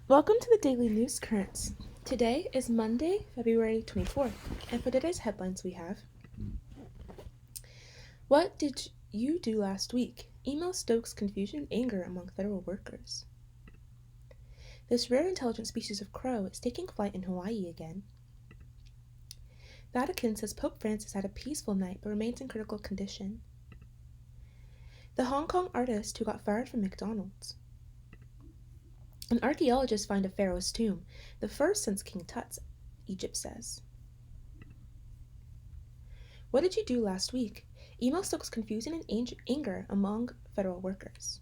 Welcome to the Daily News Currents. Today is Monday, February 24th, and for today's headlines we have: What did you do last week? Email stokes confusion and anger among federal workers. This rare intelligent species of crow is taking flight in Hawaii again. Vatican says Pope Francis had a peaceful night but remains in critical condition. The Hong Kong artist who got fired from McDonald's. An archaeologist finds a pharaoh's tomb, the first since King Tut's, Egypt says. What did you do last week? Email stokes confusion and anger among federal workers.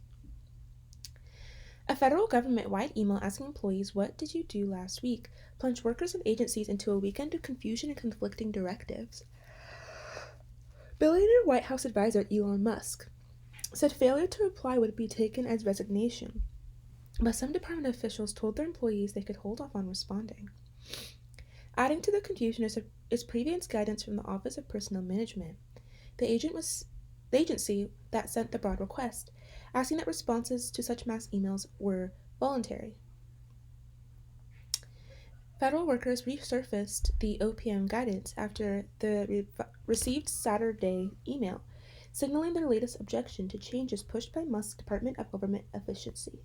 A federal government-wide email asking employees what did you do last week plunged workers and agencies into a weekend of confusion and conflicting directives. Billionaire White House advisor Elon Musk said failure to reply would be taken as resignation, but some department officials told their employees they could hold off on responding. Adding to the confusion is previous guidance from the Office of Personnel Management. The agency that sent the broad request, asking that responses to such mass emails were voluntary. Federal workers resurfaced the OPM guidance after the received Saturday email, signaling their latest objection to changes pushed by Musk's Department of Government Efficiency.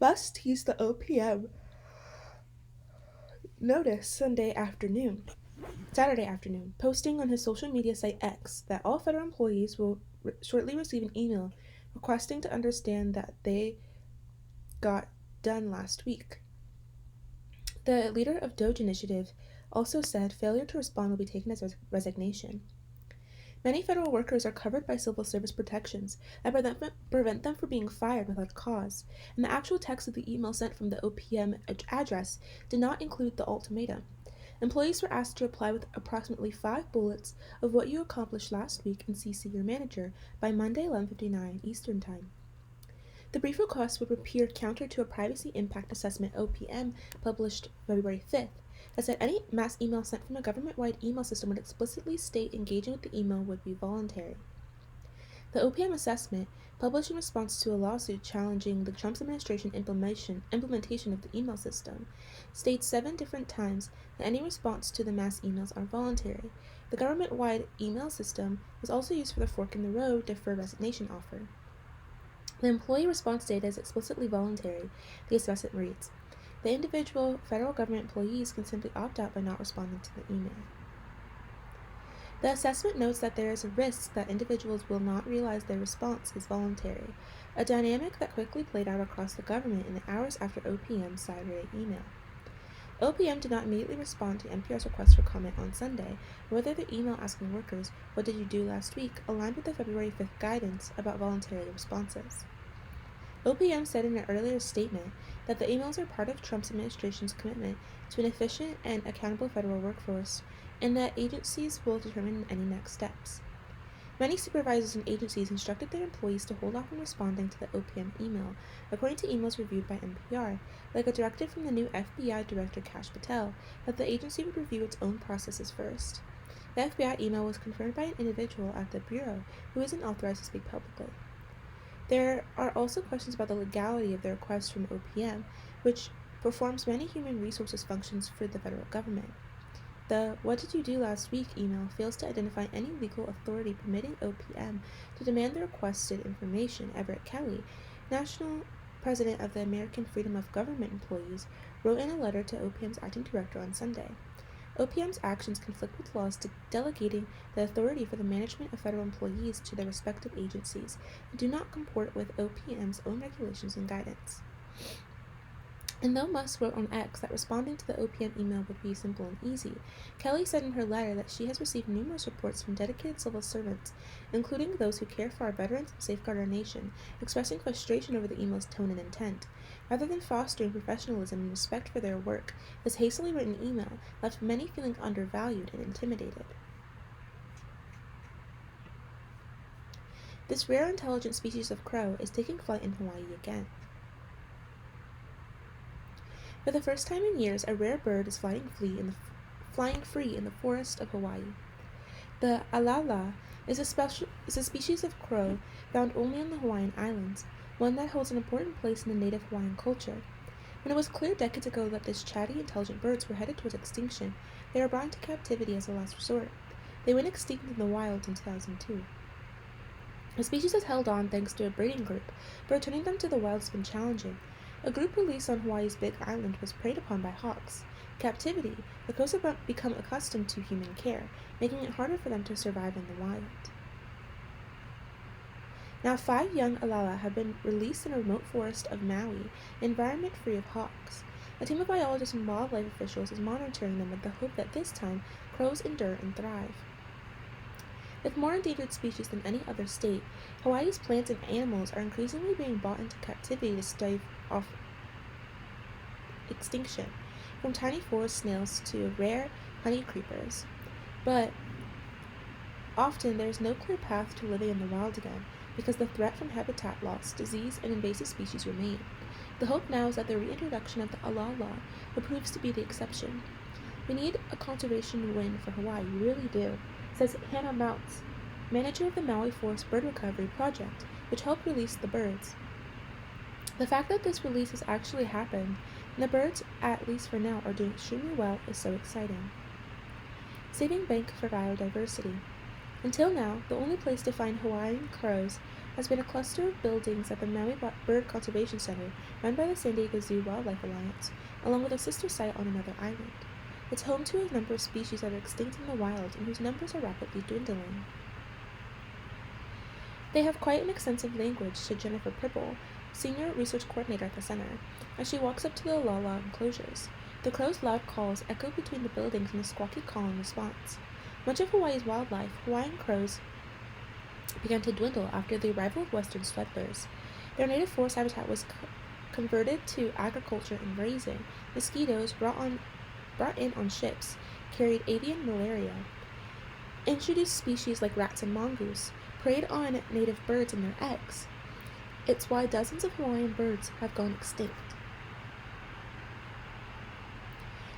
Musk teased the OPM notice Saturday afternoon, posting on his social media site X that all federal employees will shortly receive an email requesting to understand that they got done last week. The leader of Doge Initiative also said failure to respond will be taken as resignation. Many federal workers are covered by civil service protections that prevent them from being fired without cause, and the actual text of the email sent from the OPM address did not include the ultimatum. Employees were asked to reply with approximately 5 bullets of what you accomplished last week and CC your manager by Monday 11:59 Eastern Time. The brief request would appear counter to a privacy impact assessment OPM published February 5th that said any mass email sent from a government-wide email system would explicitly state engaging with the email would be voluntary. The OPM assessment, published in response to a lawsuit challenging the Trump administration implementation of the email system, states 7 different times that any response to the mass emails are voluntary. The government-wide email system was also used for the fork in the road deferred resignation offer. The employee response data is explicitly voluntary, the assessment reads. The individual federal government employees can simply opt out by not responding to the email. The assessment notes that there is a risk that individuals will not realize their response is voluntary, a dynamic that quickly played out across the government in the hours after OPM's Saturday email. OPM did not immediately respond to NPR's request for comment on Sunday, or whether the email asking workers, "What did you do last week?" aligned with the February 5th guidance about voluntary responses. OPM said in an earlier statement that the emails are part of Trump's administration's commitment to an efficient and accountable federal workforce, and that agencies will determine any next steps. Many supervisors and agencies instructed their employees to hold off on responding to the OPM email, according to emails reviewed by NPR, like a directive from the new FBI Director Kash Patel that the agency would review its own processes first. The FBI email was confirmed by an individual at the Bureau who isn't authorized to speak publicly. There are also questions about the legality of the request from OPM, which performs many human resources functions for the federal government. The "What did you do last week?" email fails to identify any legal authority permitting OPM to demand the requested information. Everett Kelly, national president of the American Freedom of Government Employees, wrote in a letter to OPM's acting director on Sunday. OPM's actions conflict with laws delegating the authority for the management of federal employees to their respective agencies and do not comport with OPM's own regulations and guidance. And though Musk wrote on X that responding to the OPM email would be simple and easy, Kelly said in her letter that she has received numerous reports from dedicated civil servants, including those who care for our veterans and safeguard our nation, expressing frustration over the email's tone and intent. Rather than fostering professionalism and respect for their work, this hastily written email left many feeling undervalued and intimidated. This rare intelligent species of crow is taking flight in Hawaii again. For the first time in years, a rare bird is flying free in the forest of Hawaii. The alala is a species of crow found only on the Hawaiian Islands, one that holds an important place in the native Hawaiian culture. When it was clear decades ago that these chatty, intelligent birds were headed towards extinction, they were brought into captivity as a last resort. They went extinct in the wild in 2002. The species has held on thanks to a breeding group, but returning them to the wild has been challenging. A group released on Hawaii's Big Island was preyed upon by hawks. In captivity, the crows have become accustomed to human care, making it harder for them to survive in the wild. Now 5 young alala have been released in a remote forest of Maui, an environment free of hawks. A team of biologists and wildlife officials is monitoring them with the hope that this time crows endure and thrive. With more endangered species than any other state, Hawaii's plants and animals are increasingly being brought into captivity to stave off extinction, from tiny forest snails to rare honey creepers. But often there is no clear path to living in the wild again, because the threat from habitat loss, disease, and invasive species remain. The hope now is that the reintroduction of the alala proves to be the exception. We need a conservation win for Hawaii, we really do, says Hannah Mounts, manager of the Maui Forest Bird Recovery Project, which helped release the birds. The fact that this release has actually happened, and the birds, at least for now, are doing extremely well, is so exciting. Saving bank for biodiversity. Until now, the only place to find Hawaiian crows has been a cluster of buildings at the Maui Bird Conservation Center, run by the San Diego Zoo Wildlife Alliance, along with a sister site on another island. It's home to a number of species that are extinct in the wild and whose numbers are rapidly dwindling. They have quite an extensive language, said Jennifer Pribble, senior research coordinator at the center, as she walks up to the alala enclosures. The crows' loud calls echo between the buildings in a squawky call in response. Much of Hawaii's wildlife, Hawaiian crows, began to dwindle after the arrival of western settlers. Their native forest habitat was converted to agriculture and grazing. Mosquitoes brought in on ships carried avian malaria. Introduced species like rats and mongoose preyed on native birds and their eggs. It's why dozens of Hawaiian birds have gone extinct.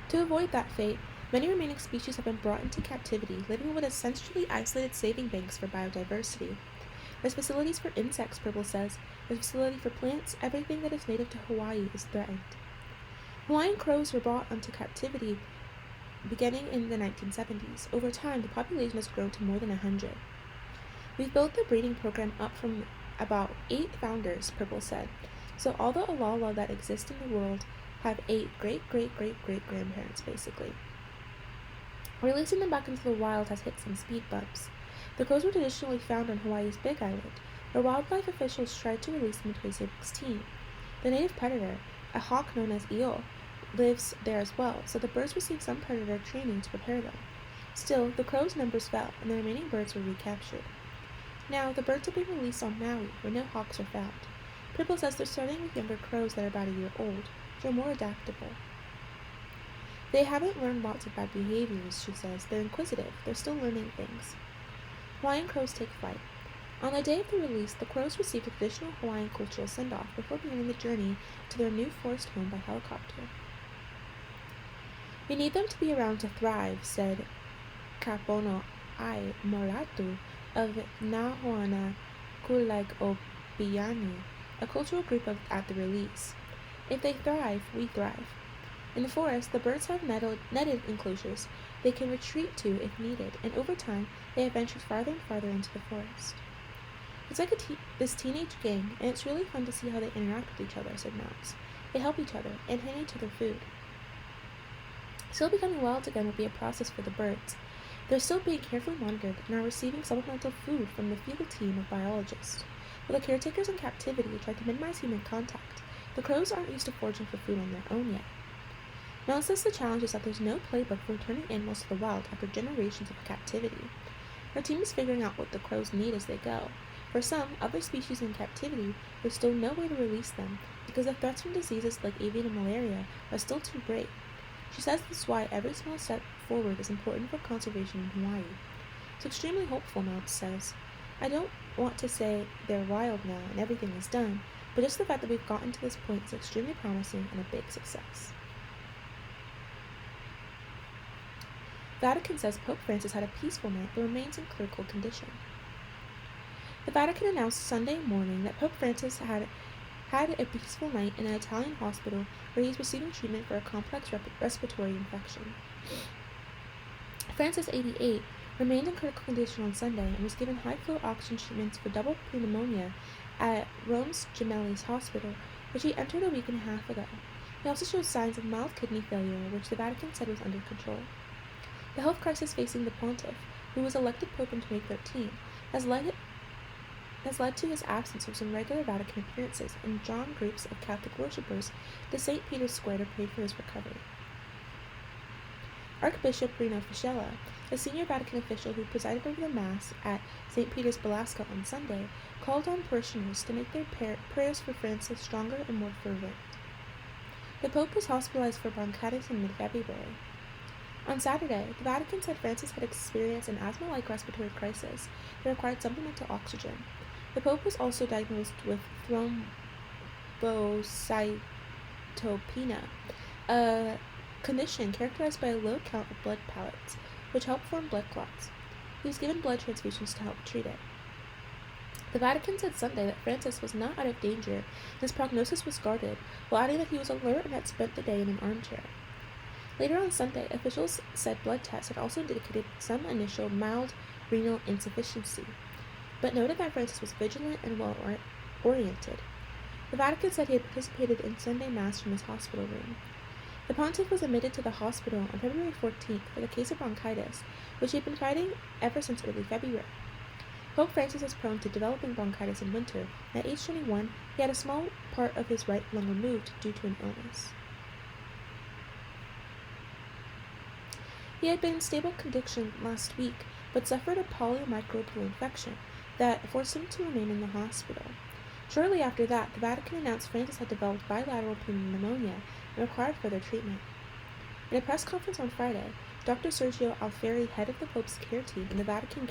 To avoid that fate, many remaining species have been brought into captivity, living with essentially isolated saving banks for biodiversity. There's facilities for insects, Pribble says. There's a facility for plants. Everything that is native to Hawaii is threatened. Hawaiian crows were brought into captivity beginning in the 1970s. Over time, the population has grown to more than 100. We've built the breeding program up from about 8 founders, Pribble said. So all the alala that exist in the world have 8 great-great-great-great-grandparents, basically. Releasing them back into the wild has hit some speed bumps. The crows were traditionally found on Hawaii's Big Island, where wildlife officials tried to release them in 2016. The native predator, a hawk known as io, lives there as well, so the birds received some predator training to prepare them. Still, the crows' numbers fell, and the remaining birds were recaptured. Now, the birds are being released on Maui, where no hawks are found. Pribble says they're starting with younger crows that are about a year old, which are more adaptable. They haven't learned lots of bad behaviors, she says. They're inquisitive. They're still learning things. Hawaiian crows take flight. On the day of the release, the crows received a traditional Hawaiian cultural send-off before beginning the journey to their new forest home by helicopter. We need them to be around to thrive, said Kapono Ai Moratu of Nahoana Kulai'opiani, a cultural group at the release. If they thrive, we thrive. In the forest, the birds have netted enclosures they can retreat to if needed, and over time, they have ventured farther and farther into the forest. It's like this teenage gang, and it's really fun to see how they interact with each other, said Mounts. They help each other, and hand each other food. Still becoming wild again will be a process for the birds. They're still being carefully monitored and are receiving supplemental food from the field team of biologists. While the caretakers in captivity try to minimize human contact, the crows aren't used to foraging for food on their own yet. Mel says the challenge is that there's no playbook for returning animals to the wild after generations of captivity. Her team is figuring out what the crows need as they go. For some other species in captivity, there's still no way to release them because the threats from diseases like avian and malaria are still too great. She says this is why every small step forward is important for conservation in Hawaii. It's extremely hopeful, Mounts says. I don't want to say they're wild now and everything is done, but just the fact that we've gotten to this point is extremely promising and a big success. Vatican says Pope Francis had a peaceful night but remains in critical condition. The Vatican announced Sunday morning that Pope Francis had had a peaceful night in an Italian hospital where he is receiving treatment for a complex respiratory infection. Francis, 88, remained in critical condition on Sunday and was given high-flow oxygen treatments for double pneumonia at Rome's Gemelli's Hospital, which he entered a week and a half ago. He also showed signs of mild kidney failure, which the Vatican said was under control. The health crisis facing the pontiff, who was elected pope in 2013, has led to his absence from some regular Vatican appearances and drawn groups of Catholic worshippers to St. Peter's Square to pray for his recovery. Archbishop Rino Fiscella, a senior Vatican official who presided over the Mass at St. Peter's Basilica on Sunday, called on parishioners to make their prayers for Francis stronger and more fervent. The Pope was hospitalized for bronchitis in mid-February. On Saturday, the Vatican said Francis had experienced an asthma-like respiratory crisis that required supplemental oxygen. The Pope was also diagnosed with thrombocytopenia, a condition characterized by a low count of blood platelets, which help form blood clots. He was given blood transfusions to help treat it. The Vatican said Sunday that Francis was not out of danger and his prognosis was guarded, while adding that he was alert and had spent the day in an armchair. Later on Sunday, officials said blood tests had also indicated some initial mild renal insufficiency, but noted that Francis was vigilant and well-oriented. The Vatican said he had participated in Sunday Mass from his hospital room. The pontiff was admitted to the hospital on February 14th for the case of bronchitis, which he had been fighting ever since early February. Pope Francis is prone to developing bronchitis in winter, and at age 21, he had a small part of his right lung removed due to an illness. He had been in stable condition last week, but suffered a polymicrobial infection that forced him to remain in the hospital. Shortly after that, the Vatican announced Francis had developed bilateral pneumonia and required further treatment. In a press conference on Friday, Dr. Sergio Alfieri, head of the Pope's care team and the Vatican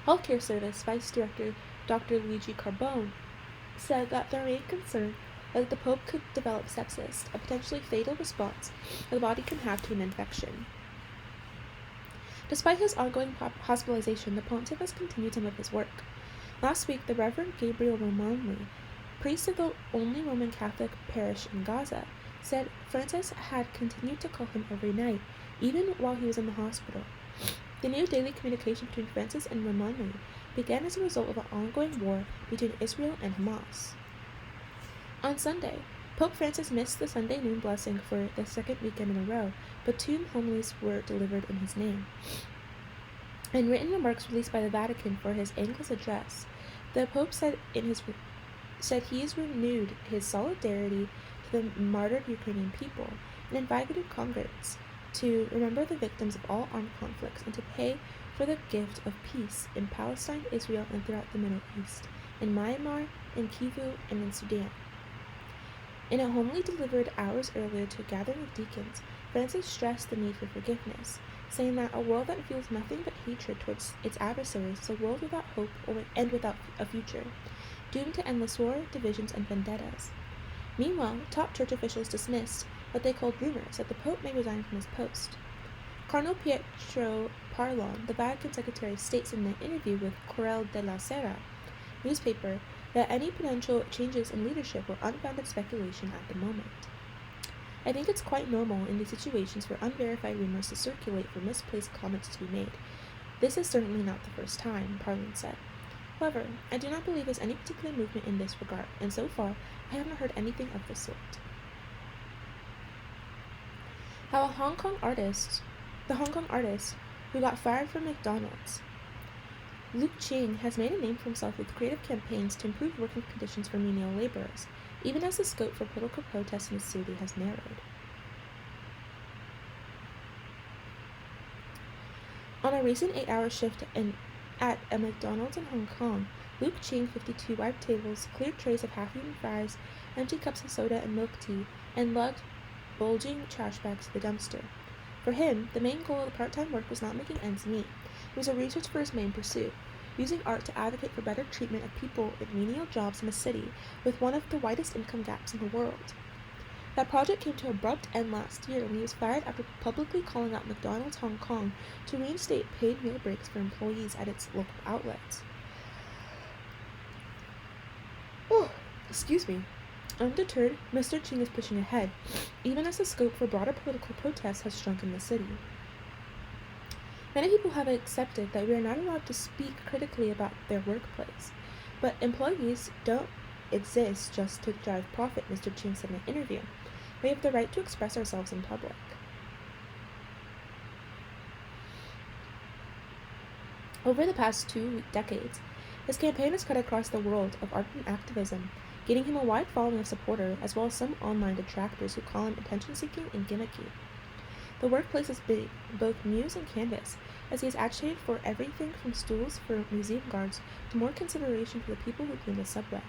Healthcare Service Vice Director Dr. Luigi Carbone, said that their main concern was that the Pope could develop sepsis, a potentially fatal response that the body can have to an infection. Despite his ongoing hospitalization, the pontiff has continued some of his work. Last week, the Reverend Gabriel Romanli, priest of the only Roman Catholic parish in Gaza, said Francis had continued to call him every night, even while he was in the hospital. The new daily communication between Francis and Romanli began as a result of an ongoing war between Israel and Hamas. On Sunday, Pope Francis missed the Sunday noon blessing for the second weekend in a row, but 2 homilies were delivered in his name. In written remarks released by the Vatican for his Angelus address, the Pope said he has renewed his solidarity to the martyred Ukrainian people and invited converts to remember the victims of all armed conflicts and to pay for the gift of peace in Palestine, Israel, and throughout the Middle East, in Myanmar, in Kivu, and in Sudan. In a homily delivered hours earlier to a gathering of deacons, Francis stressed the need for forgiveness, saying that a world that feels nothing but hatred towards its adversaries is a world without hope and without a future, doomed to endless war, divisions, and vendettas. Meanwhile, top church officials dismissed what they called rumors that the Pope may resign from his post. Cardinal Pietro Parolin, the Vatican Secretary, states in an interview with Corriere della Sera newspaper that any potential changes in leadership were unfounded speculation at the moment. I think it's quite normal in these situations for unverified rumors to circulate for misplaced comments to be made. This is certainly not the first time, Parolin said. However, I do not believe there's any particular movement in this regard, and so far, I have not heard anything of the sort. How the Hong Kong artist who got fired from McDonald's, Luke Ching, has made a name for himself with creative campaigns to improve working conditions for menial laborers, even as the scope for political protests in the city has narrowed. On a recent 8-hour shift at a McDonald's in Hong Kong, Luke Ching, 52, wiped tables, cleared trays of half-eaten fries, emptied cups of soda and milk tea, and lugged bulging trash bags to the dumpster. For him, the main goal of the part-time work was not making ends meet. It was a research for his main pursuit, using art to advocate for better treatment of people in menial jobs in a city with one of the widest income gaps in the world. That project came to an abrupt end last year when he was fired after publicly calling out McDonald's Hong Kong to reinstate paid meal breaks for employees at its local outlets. Oh, excuse me. Undeterred, Mr. Ching is pushing ahead, even as the scope for broader political protests has shrunk in the city. Many people have accepted that we are not allowed to speak critically about their workplace, but employees don't exist just to drive profit, Mr. Ching said in an interview. We have the right to express ourselves in public. Over the past 2 decades, his campaign has cut across the world of art and activism, gaining him a wide following of supporters as well as some online detractors who call him attention-seeking and gimmicky. The workplace has been both muse and canvas, as he has agitated for everything from stools for museum guards to more consideration for the people who clean the subway.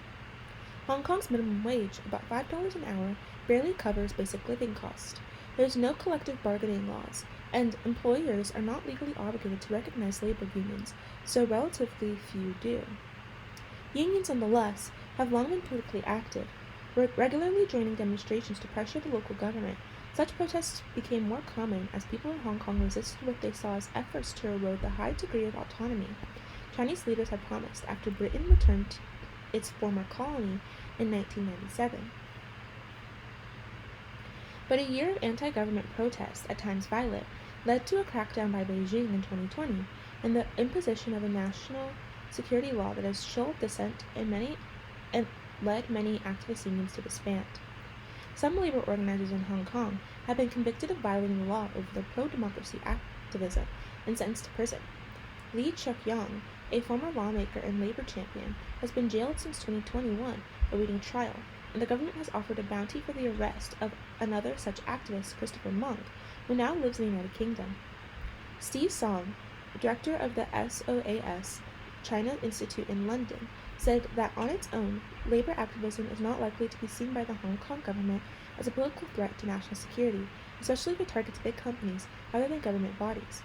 Hong Kong's minimum wage, about $5 an hour, barely covers basic living costs. There is no collective bargaining laws, and employers are not legally obligated to recognize labor unions, so relatively few do. Unions, nonetheless, have long been politically active, regularly joining demonstrations to pressure the local government. Such protests became more common as people in Hong Kong resisted what they saw as efforts to erode the high degree of autonomy Chinese leaders had promised after Britain returned to its former colony in 1997. But a year of anti-government protests, at times violent, led to a crackdown by Beijing in 2020 and the imposition of a national security law that has chilled dissent and led many activist unions to disband. Some labor organizers in Hong Kong have been convicted of violating the law over their pro-democracy activism and sentenced to prison. Lee Chuk-yong, a former lawmaker and labor champion, has been jailed since 2021, awaiting trial, and the government has offered a bounty for the arrest of another such activist, Christopher Monk, who now lives in the United Kingdom. Steve Song, director of the SOAS China Institute in London, said that on its own, labor activism is not likely to be seen by the Hong Kong government as a political threat to national security, especially if it targets big companies rather than government bodies.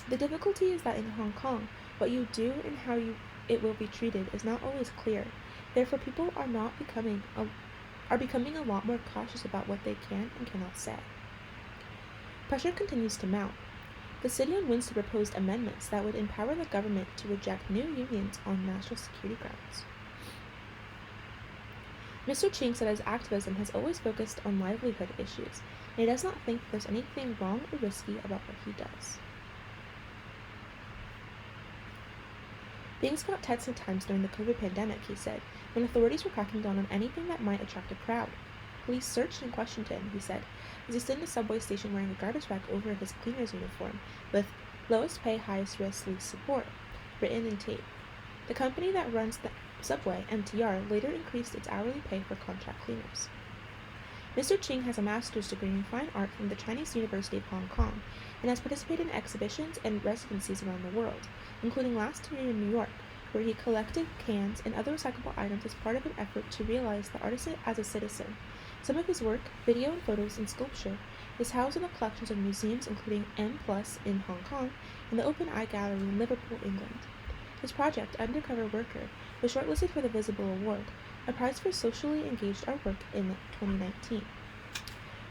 The difficulty is that in Hong Kong, what you do and how it will be treated is not always clear. Therefore, people are becoming a lot more cautious about what they can and cannot say. Pressure continues to mount. The city on Wednesday proposed amendments that would empower the government to reject new unions on national security grounds. Mr. Ching said his activism has always focused on livelihood issues, and he does not think there's anything wrong or risky about what he does. Things got tense at times during the COVID pandemic, he said, when authorities were cracking down on anything that might attract a crowd. Police searched and questioned him, he said, as he stood in a subway station wearing a garbage bag over his cleaner's uniform, with "lowest pay, highest risk, least support" written in tape. The company that runs the subway, MTR, later increased its hourly pay for contract cleaners. Mr. Ching has a master's degree in fine art from the Chinese University of Hong Kong and has participated in exhibitions and residencies around the world, including last year in New York, where he collected cans and other recyclable items as part of an effort to realize the artist as a citizen. Some of his work, video and photos and sculpture, is housed in the collections of museums including M+ in Hong Kong and the Open Eye Gallery in Liverpool, England. His project, Undercover Worker, was shortlisted for the Visible Award, a prize for socially engaged artwork, in 2019.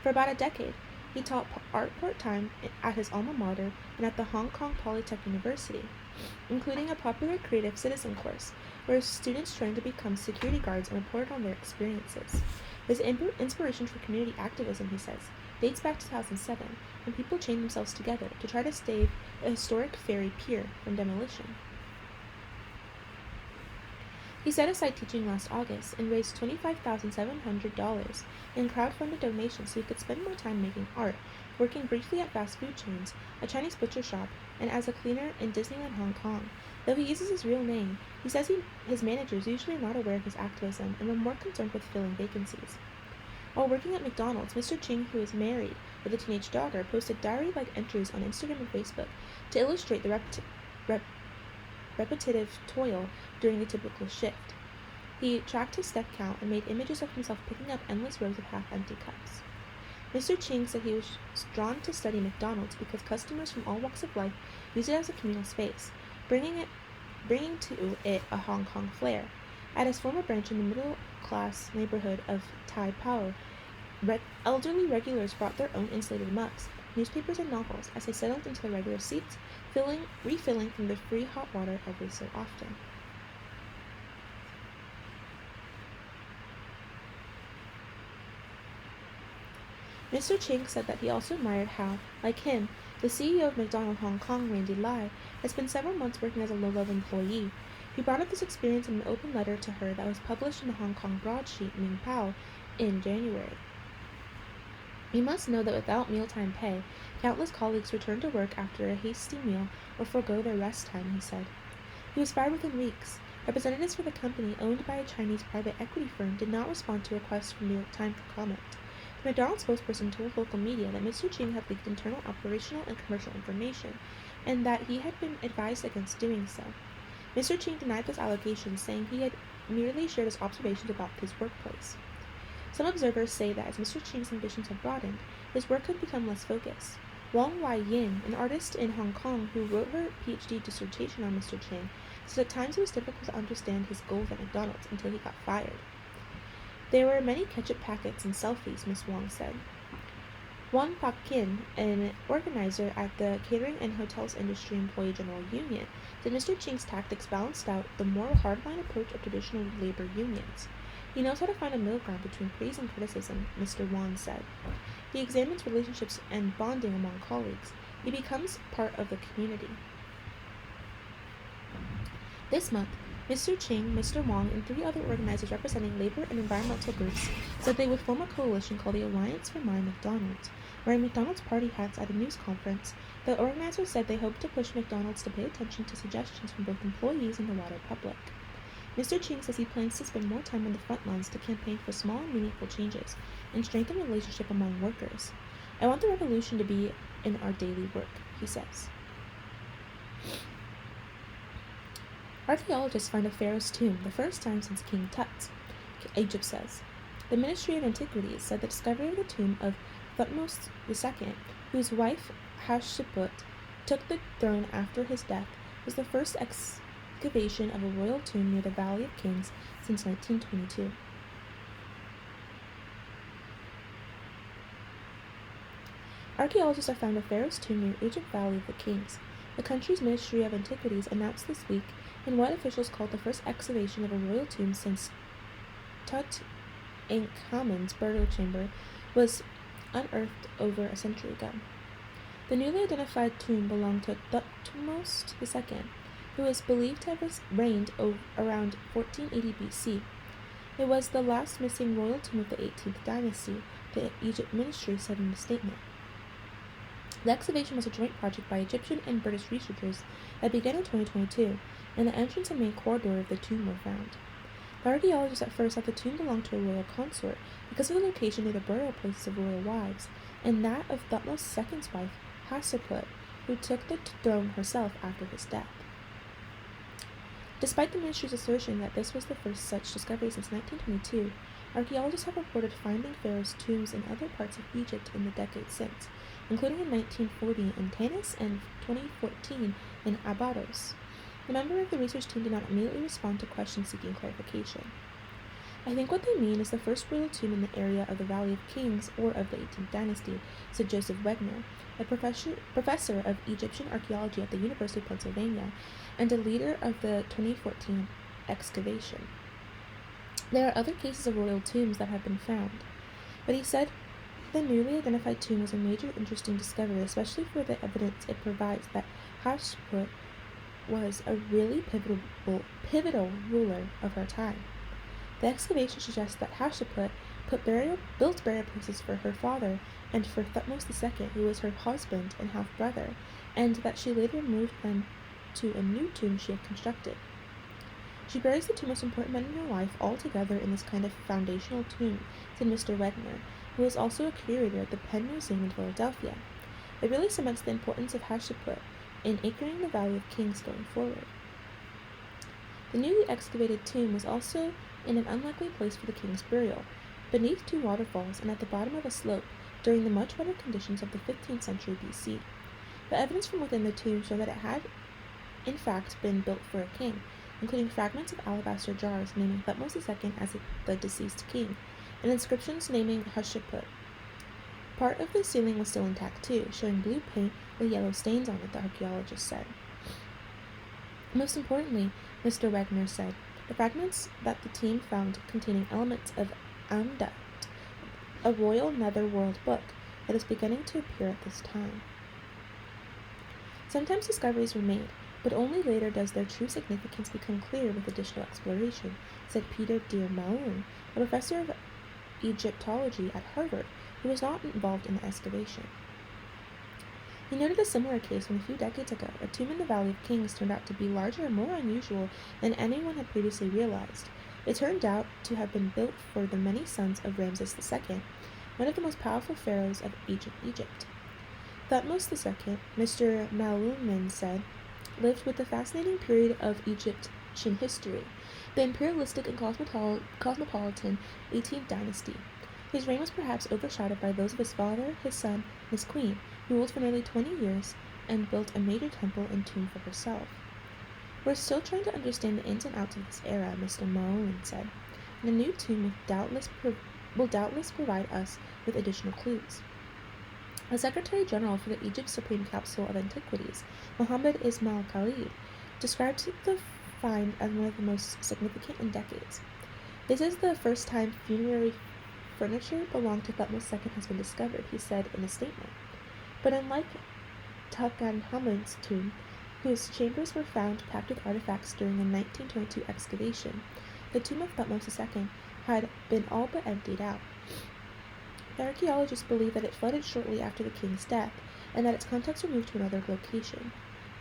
For about a decade, he taught art part-time at his alma mater and at the Hong Kong Polytech University, including a popular creative citizen course, where students trained to become security guards and reported on their experiences. His inspiration for community activism, he says, dates back to 2007, when people chained themselves together to try to save a historic ferry pier from demolition. He set aside teaching last August and raised $25,700 in crowdfunded donations so he could spend more time making art, working briefly at fast food chains, a Chinese butcher shop, and as a cleaner in Disneyland Hong Kong. Though he uses his real name, he says his managers usually are not aware of his activism and were more concerned with filling vacancies. While working at McDonald's, Mr. Ching, who is married with a teenage daughter, posted diary-like entries on Instagram and Facebook to illustrate the repetitive toil during a typical shift. He tracked his step count and made images of himself picking up endless rows of half-empty cups. Mr. Ching said he was drawn to study McDonald's because customers from all walks of life use it as a communal space, bringing to it a Hong Kong flair. At his former branch in the middle-class neighborhood of Tai Po, elderly regulars brought their own insulated mugs, newspapers, and novels as they settled into their regular seats, refilling from the free hot water every so often. Mr. Ching said that he also admired how, like him, the CEO of McDonald Hong Kong, Randy Lai, has spent several months working as a low-level employee. He brought up this experience in an open letter to her that was published in the Hong Kong broadsheet Ming Pao in January. You must know that without mealtime pay, countless colleagues return to work after a hasty meal or forego their rest time, he said. He was fired within weeks. Representatives for the company, owned by a Chinese private equity firm, did not respond to requests from New York Times for comment. The McDonald's spokesperson told local media that Mr. Ching had leaked internal operational and commercial information, and that he had been advised against doing so. Mr. Ching denied this allegation, saying he had merely shared his observations about his workplace. Some observers say that as Mr. Ching's ambitions have broadened, his work could become less focused. Wang Wai-yin, an artist in Hong Kong who wrote her PhD dissertation on Mr. Ching, said at times it was difficult to understand his goals at McDonald's until he got fired. There were many ketchup packets and selfies, Miss Wang said. Wang Pak-kin, an organizer at the Catering and Hotels Industry Employee General Union, said Mr. Ching's tactics balanced out the more hardline approach of traditional labor unions. He knows how to find a middle ground between praise and criticism, Mr. Wang said. He examines relationships and bonding among colleagues. He becomes part of the community. This month, Mr. Ching, Mr. Wang, and 3 other organizers representing labor and environmental groups said they would form a coalition called the Alliance for My McDonald's. Wearing McDonald's party hats at a news conference, the organizers said they hoped to push McDonald's to pay attention to suggestions from both employees and the wider public. Mr. Ching says he plans to spend more time on the front lines to campaign for small and meaningful changes and strengthen relationship among workers. I want the revolution to be in our daily work, he says. Archaeologists find a pharaoh's tomb, the first time since King Tut, Egypt says. The Ministry of Antiquities said the discovery of the tomb of Thutmose II, whose wife Hatshepsut took the throne after his death, was the first excavation of a royal tomb near the Valley of Kings since 1922. Archaeologists have found a pharaoh's tomb near Egypt Valley of the Kings. The country's Ministry of Antiquities announced this week in what officials called the first excavation of a royal tomb since Tutankhamun's burial chamber was unearthed over a century ago. The newly identified tomb belonged to Thutmose II, who is believed to have reigned around 1480 BC. It was the last missing royal tomb of the 18th dynasty, the Egypt Ministry said in a statement. The excavation was a joint project by Egyptian and British researchers that began in 2022, and the entrance and main corridor of the tomb were found. The archaeologists at first thought the tomb belonged to a royal consort because of the location near the burial places of royal wives, and that of Thutmose II's wife, Hatshepsut, who took the throne herself after his death. Despite the ministry's assertion that this was the first such discovery since 1922, archaeologists have reported finding pharaohs' tombs in other parts of Egypt in the decades since, including in 1940 in Tanis and 2014 in Abydos. The member of the research team did not immediately respond to questions seeking clarification. I think what they mean is the first royal tomb in the area of the Valley of Kings or of the 18th dynasty, said Joseph Wegner, a professor of Egyptian archaeology at the University of Pennsylvania and a leader of the 2014 excavation. There are other cases of royal tombs that have been found, but he said the newly identified tomb was a major interesting discovery, especially for the evidence it provides that Hatshepsut was a really pivotal ruler of her time. The excavation suggests that Hatshepsut built burial places for her father and for Thutmose II, who was her husband and half-brother, and that she later moved them to a new tomb she had constructed. She buries the two most important men in her life all together in this kind of foundational tomb, said Mr. Wegner, who is also a curator at the Penn Museum in Philadelphia. It really cements the importance of Hatshepsut in anchoring the Valley of Kings going forward. The newly excavated tomb was also in an unlikely place for the king's burial, beneath 2 waterfalls and at the bottom of a slope during the much wetter conditions of the 15th century BC. The evidence from within the tomb showed that it had, in fact, been built for a king, including fragments of alabaster jars naming Thutmose II as the deceased king, and inscriptions naming Hatshepsut. Part of the ceiling was still intact too, showing blue paint with yellow stains on it, the archaeologist said. Most importantly, Mr. Wegner said, the fragments that the team found containing elements of Amdat, a royal netherworld book, that is beginning to appear at this time. Sometimes discoveries were made, but only later does their true significance become clear with additional exploration, said Peter de Maun, a professor of Egyptology at Harvard, who was not involved in the excavation. He noted a similar case when a few decades ago, a tomb in the Valley of Kings turned out to be larger and more unusual than anyone had previously realized. It turned out to have been built for the many sons of Ramses II, one of the most powerful pharaohs of ancient Egypt. Thutmose II, Mr. Malouman said, lived with the fascinating period of Egyptian history, the imperialistic and cosmopolitan 18th dynasty. His reign was perhaps overshadowed by those of his father, his son, and his queen, who ruled for nearly 20 years and built a major temple and tomb for herself. We're still trying to understand the ins and outs of this era, Mr. Malouman said, and a new tomb will doubtless provide us with additional clues. The Secretary General for the Egypt Supreme Council of Antiquities, Mohammed Ismail Khalid, described the find as one of the most significant in decades. This is the first time funerary furniture belonging to Thutmose II has been discovered, he said in a statement. But unlike Tutankhamun's tomb, whose chambers were found packed with artifacts during a 1922 excavation, the tomb of Thutmose II had been all but emptied out. The archaeologists believe that it flooded shortly after the king's death, and that its contents were moved to another location.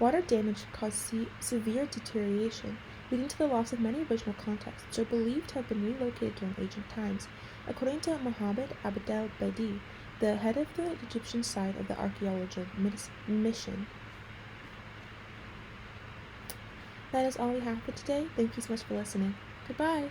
Water damage caused severe deterioration, leading to the loss of many original contexts, which are believed to have been relocated during ancient times, according to Mohammed Abdel Bedi, the head of the Egyptian side of the archaeological mission. That is all we have for today. Thank you so much for listening. Goodbye!